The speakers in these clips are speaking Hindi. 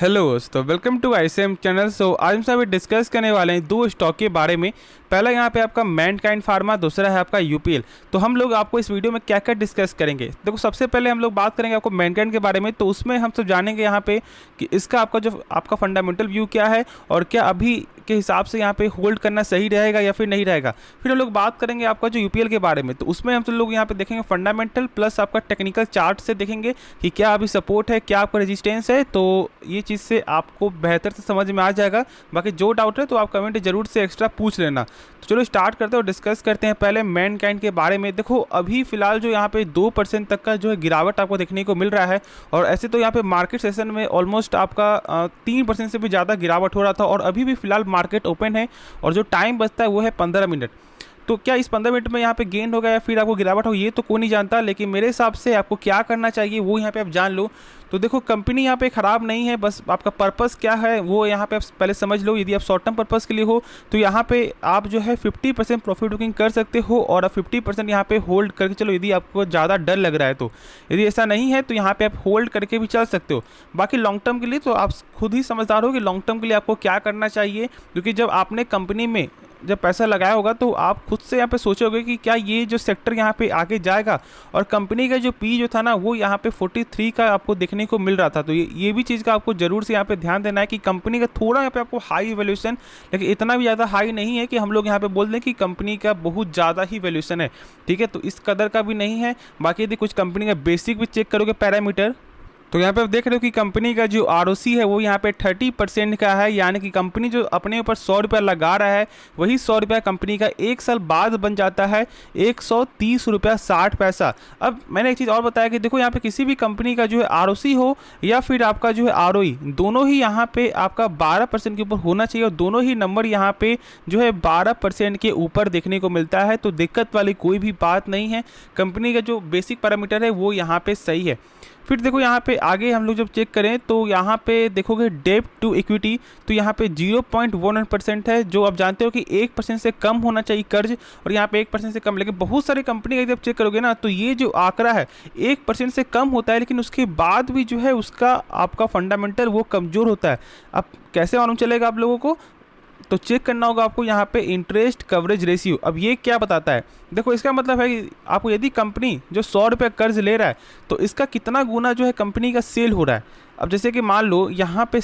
हेलो दोस्तों, वेलकम टू आईसीएम चैनल। आज हम सभी डिस्कस करने वाले हैं दो स्टॉक के बारे में। पहला यहाँ पे आपका मैनकाइंड फार्मा, दूसरा है आपका यूपीएल। तो हम लोग आपको इस वीडियो में क्या क्या डिस्कस करेंगे, देखो सबसे पहले हम लोग बात करेंगे आपको मैनकाइंड के बारे में। तो उसमें हम सब जानेंगे यहाँ पे कि इसका आपका फंडामेंटल व्यू क्या है और क्या अभी के हिसाब से यहाँ पे होल्ड करना सही रहेगा या फिर नहीं रहेगा। फिर हम लोग बात करेंगे आपका जो यूपीएल के बारे में। तो उसमें हम सब लोग यहाँ पे देखेंगे फंडामेंटल प्लस आपका टेक्निकल चार्ट से देखेंगे कि क्या अभी सपोर्ट है, क्या आपका रेजिस्टेंस है। तो ये चीज़ से आपको बेहतर से समझ में आ जाएगा। बाकी जो डाउट है तो आप कमेंट जरूर से एक्स्ट्रा पूछ लेना। तो चलो स्टार्ट करते हैं और डिस्कस करते हैं पहले मैनकाइंड के बारे में। देखो अभी फिलहाल जो यहाँ पे 2% तक का जो है गिरावट आपको देखने को मिल रहा है। और ऐसे तो यहाँ पे मार्केट सेशन में ऑलमोस्ट आपका 3% से भी ज़्यादा गिरावट हो रहा था और अभी भी फिलहाल मार्केट ओपन है और जो टाइम बचता है वो है 15 मिनट। तो क्या इस 15 मिनट में यहाँ पे गेन होगा या फिर आपको गिरावट हो, ये तो कोई नहीं जानता। लेकिन मेरे हिसाब से आपको क्या करना चाहिए वो यहाँ पे आप जान लो। तो देखो कंपनी यहाँ पे ख़राब नहीं है, बस आपका पर्पस क्या है वो यहाँ पे आप पहले समझ लो। यदि आप शॉर्ट टर्म पर्पस के लिए हो तो यहाँ पे आप जो है 50% प्रॉफिट बुकिंग कर सकते हो और 50% यहाँ पे होल्ड करके चलो, यदि आपको ज़्यादा डर लग रहा है तो। यदि ऐसा नहीं है तो यहाँ पे आप होल्ड करके भी चल सकते हो। बाकी लॉन्ग टर्म के लिए तो आप खुद ही समझदार हो कि लॉन्ग टर्म के लिए आपको क्या करना चाहिए। क्योंकि जब आपने कंपनी में जब पैसा लगाया होगा तो आप खुद से यहाँ पे सोचोगे कि क्या ये जो सेक्टर यहाँ पे आगे जाएगा। और कंपनी का जो पी जो था ना वो यहाँ पे 43 का आपको देखने को मिल रहा था। तो ये भी चीज़ का आपको ज़रूर से यहाँ पे ध्यान देना है कि कंपनी का थोड़ा यहाँ पे आपको हाई वैल्यूएशन, लेकिन इतना भी ज़्यादा हाई नहीं है कि हम लोग यहाँ पे बोल दें कि कंपनी का बहुत ज़्यादा ही वैल्यूएशन है। ठीक है, तो इस कदर का भी नहीं है। बाकी यदि कुछ कंपनी का बेसिक भी चेक करोगे पैरामीटर, तो यहाँ पे आप देख रहे हो कि कंपनी का जो आरओसी है वो यहाँ पे 30% का है। यानी कि कंपनी जो अपने ऊपर 100 रुपया लगा रहा है वही 100 रुपया कंपनी का एक साल बाद बन जाता है 130 रुपया 60 पैसा। अब मैंने एक चीज़ और बताया कि देखो यहाँ पे किसी भी कंपनी का जो है आरओसी हो या फिर आपका जो है आरओई, दोनों ही यहाँ पे आपका 12% के ऊपर होना चाहिए और दोनों ही नंबर यहाँ पे जो है 12% के ऊपर देखने को मिलता है। तो दिक्कत वाली कोई भी बात नहीं है। कंपनी का जो बेसिक पैरामीटर है वो यहाँ पे सही है। फिर देखो यहाँ पे आगे हम लोग जब चेक करें तो यहाँ पे देखोगे डेब्ट टू इक्विटी, तो यहाँ पे 0.11% है, जो आप जानते हो कि 1% से कम होना चाहिए कर्ज, और यहाँ पे 1% से कम। लेकिन बहुत सारी कंपनी का जब चेक करोगे ना तो ये जो आंकड़ा है 1% से कम होता है, लेकिन उसके बाद भी जो है उसका आपका फंडामेंटल वो कमज़ोर होता है। अब कैसे मालूम चलेगा आप लोगों को, तो चेक करना होगा आपको यहाँ पे इंटरेस्ट कवरेज रेशियो। अब ये क्या बताता है, देखो इसका मतलब है कि आपको यदि कंपनी जो 100 रुपये कर्ज ले रहा है तो इसका कितना गुना जो है कंपनी का सेल हो रहा है। अब जैसे कि मान लो यहाँ पे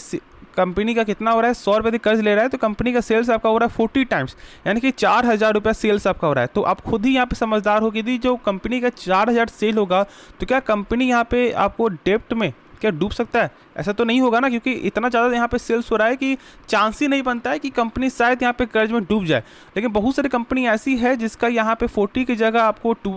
कंपनी का कितना हो रहा है, 100 रुपये कर्ज ले रहा है तो कंपनी का सेल्स आपका हो रहा है 40 टाइम्स, यानी कि 4000 रुपया सेल्स आपका हो रहा है। तो आप खुद ही यहाँ पे समझदार हो कि यदि जो कंपनी का 4000 सेल होगा तो क्या कंपनी यहाँ पे आपको डेप्ट में क्या डूब सकता है? ऐसा तो नहीं होगा ना, क्योंकि इतना ज़्यादा यहाँ पे सेल्स हो रहा है कि चांस ही नहीं बनता है कि कंपनी शायद यहाँ पे कर्ज में डूब जाए। लेकिन बहुत सारी कंपनी ऐसी है जिसका यहाँ पे 40 की जगह आपको 2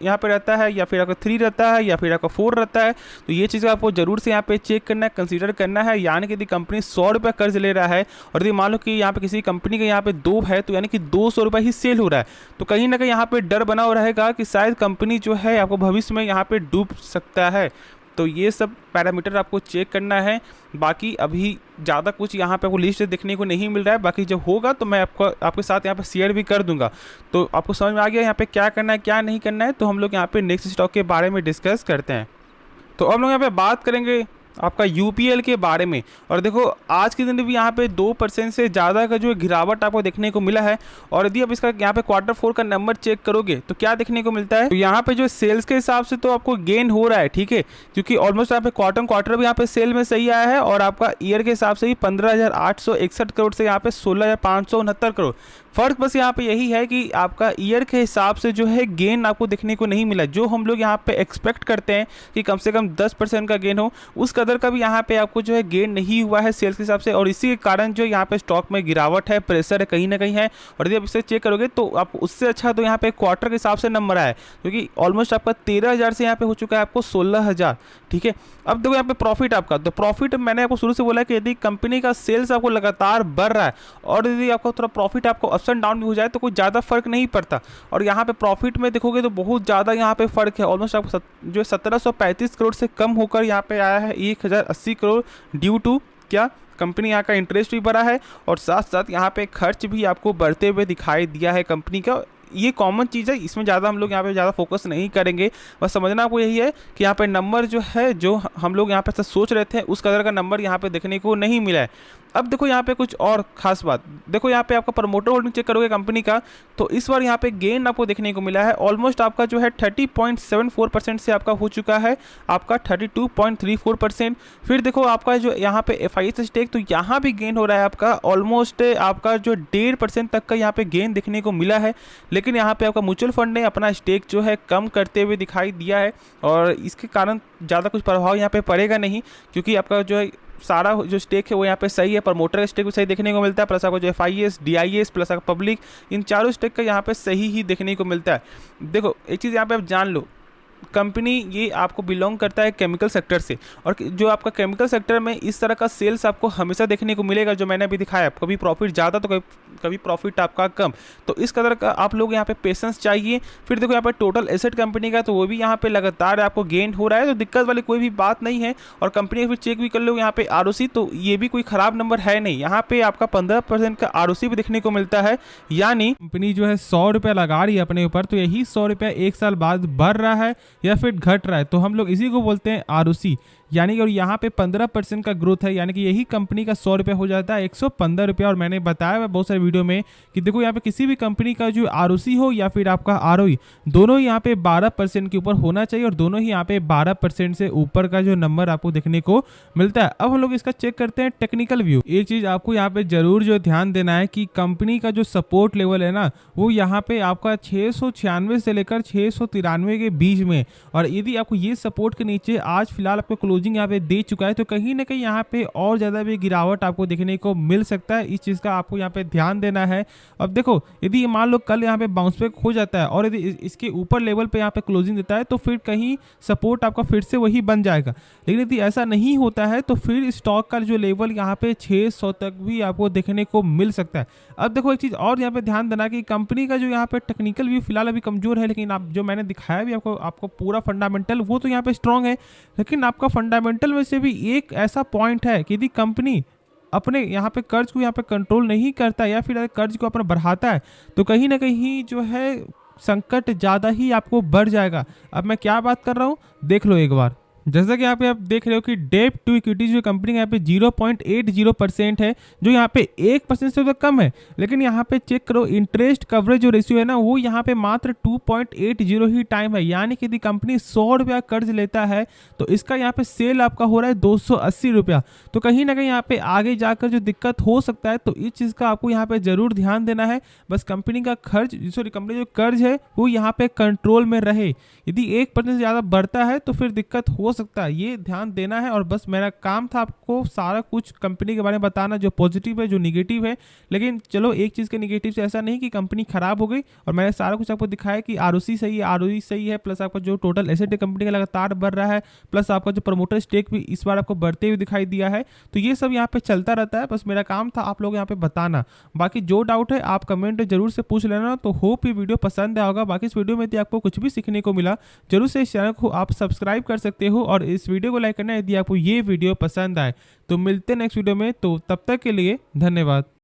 यहाँ पे रहता है, या फिर आपका 3 रहता है, या फिर आपका 4 रहता है। तो ये चीज़ आपको जरूर से यहाँ पे चेक करना है, कंसीडर करना है। यानी कि यदि कंपनी 100 रुपये कर्ज ले रहा है और यदि मान लो कि यहाँ पे किसी कंपनी का यहाँ पे 2 है तो यानी कि 200 रुपये ही सेल हो रहा है, तो कहीं ना कहीं यहाँ पे डर बना हुआ रहेगा कि शायद कंपनी जो है आपको भविष्य में यहाँ पे डूब सकता है। तो ये सब पैरामीटर आपको चेक करना है। बाकी अभी ज़्यादा कुछ यहाँ पे आपको लिस्ट देखने को नहीं मिल रहा है। बाकी जब होगा तो मैं आपके साथ यहाँ पे शेयर भी कर दूंगा। तो आपको समझ में आ गया यहाँ पे क्या करना है क्या नहीं करना है। तो हम लोग यहाँ पे नेक्स्ट स्टॉक के बारे में डिस्कस करते हैं। तो हम लोग यहाँ पे बात करेंगे आपका यूपीएल के बारे में। और देखो आज के दिन भी यहाँ पे 2% से ज़्यादा का जो गिरावट आपको देखने को मिला है। और यदि आप इसका यहाँ पे Q4 का नंबर चेक करोगे तो क्या देखने को मिलता है, तो यहाँ पे जो सेल्स के हिसाब से तो आपको गेन हो रहा है, ठीक है, क्योंकि ऑलमोस्ट यहाँ पे क्वार्टर भी यहाँ पे सेल में सही आया है। और आपका ईयर के हिसाब से ही 15,861 करोड़ से यहाँ पे 16,569 करोड़। फर्क बस यहाँ पे यही है कि आपका ईयर के हिसाब से जो है गेन आपको देखने को नहीं मिला। जो हम लोग यहाँ पे एक्सपेक्ट करते हैं कि कम से कम 10% का गेन हो, उस कदर का भी यहाँ पे आपको जो है गेन नहीं हुआ है सेल्स के हिसाब से। और इसी के कारण जो यहाँ पे स्टॉक में गिरावट है, प्रेशर है कहीं ना कहीं है। और यदि आप इसे चेक करोगे तो आपको उससे अच्छा तो यहाँ पे क्वार्टर के हिसाब से नंबर आया है, क्योंकि ऑलमोस्ट आपका 13,000 से यहाँ पे हो चुका है आपको 16,000, ठीक है। अब देखो यहाँ पे प्रॉफिट आपका, तो प्रॉफिट मैंने आपको शुरू से बोला कि यदि कंपनी का सेल्स आपको लगातार बढ़ रहा है और यदि आपको थोड़ा प्रॉफिट आपको अप्स एंड डाउन भी हो जाए तो कोई ज़्यादा फर्क नहीं पड़ता। और यहाँ पे प्रॉफिट में देखोगे तो बहुत ज़्यादा यहाँ पे फर्क है। ऑलमोस्ट आपको जो 1735 करोड़ से कम होकर यहाँ पे आया है 1080 करोड़, ड्यू टू क्या कंपनी यहाँ का इंटरेस्ट भी बढ़ा है और साथ साथ यहाँ पे खर्च भी आपको बढ़ते हुए दिखाई दिया है कंपनी का। ये कॉमन चीज़ है, इसमें ज़्यादा हम लोग यहाँ पे ज़्यादा फोकस नहीं करेंगे। बस समझना आपको यही है कि यहाँ पे नंबर जो है, जो हम लोग यहाँ पे सोच रहे थे उस कदर का नंबर यहाँ पे देखने को नहीं मिला है। अब देखो यहाँ पे कुछ और खास बात, देखो यहाँ पे आपका प्रमोटर होल्डिंग चेक करोगे कंपनी का, तो इस बार यहाँ पे गेन आपको देखने को मिला है। ऑलमोस्ट आपका जो है 30.74% से आपका हो चुका है आपका 32.34%। फिर देखो आपका जो यहाँ पे FIS स्टेक, तो यहाँ भी गेन हो रहा है आपका ऑलमोस्ट आपका जो 1.5% तक का यहाँ पे गेन देखने को मिला है। लेकिन यहाँ पे आपका म्यूचुअल फंड ने अपना स्टेक जो है कम करते हुए दिखाई दिया है, और इसके कारण ज़्यादा कुछ प्रभाव यहाँ पे पड़ेगा नहीं, क्योंकि आपका जो है सारा जो स्टेक है वो यहाँ पे सही है। प्रमोटर का स्टेक भी सही देखने को मिलता है, प्लस आपको जो FIS, DIS प्लस आपका पब्लिक, इन चारों स्टेक का यहाँ पे सही ही देखने को मिलता है। देखो एक चीज़ यहाँ पे आप जान लो, कंपनी ये आपको बिलोंग करता है केमिकल सेक्टर से, और जो आपका केमिकल सेक्टर में इस तरह का सेल्स आपको हमेशा देखने को मिलेगा, जो मैंने अभी दिखाया, कभी प्रॉफिट ज़्यादा तो कभी प्रॉफिट आपका कम। तो इस कदर का आप लोग यहाँ पे पेशेंस चाहिए। फिर देखो यहाँ पे टोटल एसेट कंपनी का, तो वो भी यहाँ पे लगातार आपको गेन हो रहा है, तो दिक्कत वाली कोई भी बात नहीं है। और कंपनी फिर चेक भी कर लो यहाँ पे ROC, तो ये भी कोई ख़राब नंबर है नहीं, यहाँ पे आपका 15% का ROC भी देखने को मिलता है। यानी कंपनी जो है 100 रुपये लगा रही है अपने ऊपर, तो यही 100 रुपये 1 साल बाद बढ़ रहा है या फिर घट रहा है, तो हम लोग इसी को बोलते हैं ROC। यानी कि और यहाँ पे 15% का ग्रोथ है, यानी कि यही कंपनी का 100 रुपये हो जाता है 115 रुपये। और मैंने बताया है बहुत सारे वीडियो में कि देखो यहाँ पे किसी भी कंपनी का जो ROC हो या फिर आपका ROE, दोनों यहाँ पे 12% के ऊपर होना चाहिए, और दोनों ही यहाँ पे 12% से ऊपर का जो नंबर आपको देखने को मिलता है। अब हम लोग इसका चेक करते हैं टेक्निकल व्यू। एक चीज़ आपको यहाँ पे जरूर जो ध्यान देना है कि कंपनी का जो सपोर्ट लेवल है ना, वो यहाँ पे आपका 696 से लेकर 693 के बीच में, और यदि आपको ये सपोर्ट के नीचे आज फिलहाल आपको क्लोजिंग यहाँ पे दे चुका है, तो कहीं ना कहीं यहाँ पे और ज़्यादा भी गिरावट आपको देखने को मिल सकता है। इस चीज़ का आपको यहाँ पे ध्यान देना है। अब देखो यदि मान लो कल यहाँ पे बाउंस बैक हो जाता है और यदि इसके ऊपर लेवल पे यहाँ पे क्लोजिंग देता है, तो फिर कहीं सपोर्ट आपका फिर से वही बन जाएगा। लेकिन यदि ऐसा नहीं होता है, तो फिर स्टॉक का जो लेवल यहाँ पे 600 तक भी आपको देखने को मिल सकता है। अब देखो एक चीज़ और यहाँ पे ध्यान देना कि कंपनी का जो यहाँ पे टेक्निकल व्यू फिलहाल अभी कमजोर है, लेकिन आप जो मैंने दिखाया भी आपको पूरा फंडामेंटल वो तो यहाँ पे स्ट्रॉन्ग है। लेकिन आपका फंडामेंटल में से भी एक ऐसा पॉइंट है कि यदि कंपनी अपने यहाँ पे कर्ज को यहाँ पे कंट्रोल नहीं करता या फिर कर्ज को अपना बढ़ाता है, तो कहीं ना कहीं जो है संकट ज़्यादा ही आपको बढ़ जाएगा। अब मैं क्या बात कर रहा हूँ देख लो एक बार। जैसा कि यहाँ पे आप देख रहे हो कि डेट टू इक्विटी जो कंपनी का यहाँ पे 0.80% है, जो यहाँ पे 1% से तो कम है। लेकिन यहाँ पे चेक करो इंटरेस्ट कवरेज जो रेशियो है ना, वो यहाँ पे मात्र 2.80 ही टाइम है। यानी कि यदि कंपनी 100 रुपया कर्ज लेता है, तो इसका यहाँ पे सेल आपका हो रहा है 280 रुपया। तो कहीं ना कहीं यहाँ पे आगे जाकर जो दिक्कत हो सकता है, तो इस चीज़ का आपको यहाँ पे जरूर ध्यान देना है। बस कंपनी का कंपनी जो कर्ज है वो यहाँ पे कंट्रोल में रहे। यदि 1% से ज़्यादा बढ़ता है तो फिर दिक्कत हो सकता है, ये ध्यान देना है। और बस मेरा काम था आपको सारा कुछ कंपनी के बारे में बताना, जो पॉजिटिव है जो निगेटिव है। लेकिन चलो एक चीज़ के निगेटिव से ऐसा नहीं कि कंपनी खराब हो गई, और मैंने सारा कुछ आपको दिखाया कि ROC सही है, ROE सही है, प्लस आपका जो टोटल एसेट है कंपनी का लगातार बढ़ रहा है, प्लस आपका जो प्रमोटर स्टेक भी इस बार आपको बढ़ते हुए दिखाई दिया है। तो ये सब यहाँ पे चलता रहता है, बस मेरा काम था आप लोग यहाँ पे बताना। बाकी जो डाउट है आप कमेंट में जरूर से पूछ लेना। तो होप ये वीडियो पसंद आया होगा। बाकी इस वीडियो में यदि आपको कुछ भी सीखने को मिला, जरूर से इस चैनल को आप सब्सक्राइब कर सकते हो, और इस वीडियो को लाइक करना यदि आपको ये वीडियो पसंद आए। तो मिलते हैं नेक्स्ट वीडियो में, तो तब तक के लिए धन्यवाद।